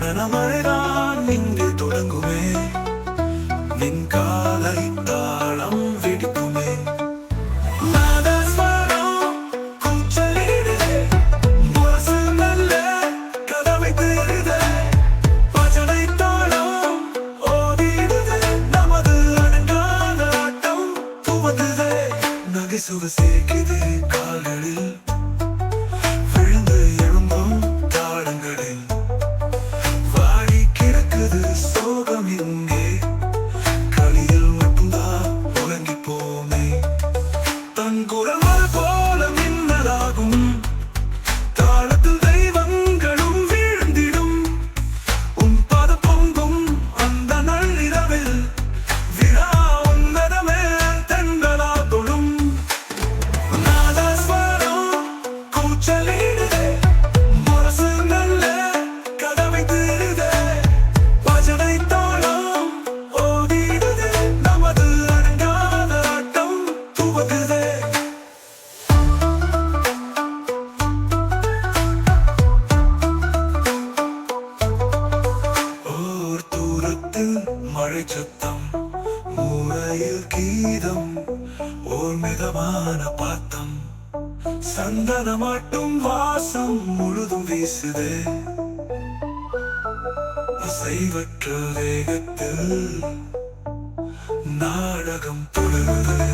நடனமழைதான் இங்கு தொடங்குமே, நின் காலை தாளம் வெடிக்குமே. நாதஸ்வரம் கூச்சலிடுதே, முரசு நல்ல கதவை தேடுதே, பஜனை தாளம் ஓடிடுதே, நமது அடங்காத ஆட்டம் துவங்குதே. நகைச்சுவை சேர்க்குது கால்களில், விழுந்து எழும்பும் தாளங்களில், வாடி கிடக்குது சோகம் இங்கே, களியில் மட்டும்தான் உறங்கி போமே. தன் குரல் போல மின்னலாகும் தாளத்தில் தெய்வங்களும் வீழ்ந்திடும், உன் பத பொங்கும் அந்த நள்ளிரவில் விழா உன்னதமே தென்றலா தொழும். நாதஸ்வரம் கூச்சலிடுதே, முரசு நல்ல கதவை தேடுதே, பஜனை தாளம் ஓடிடுதே, நமது அடங்காத ஆட்டம் துவங்குதே. ஓர் தூரத்தில் மழை சத்தம், மூலையில் கீதம், ஓர் மிதமான பாத்தம், சந்தனமாட்டும் வாசம் முழுதும் வீசுதே. அசைவற்ற வேகத்தில் நாடகம் தொடருதே.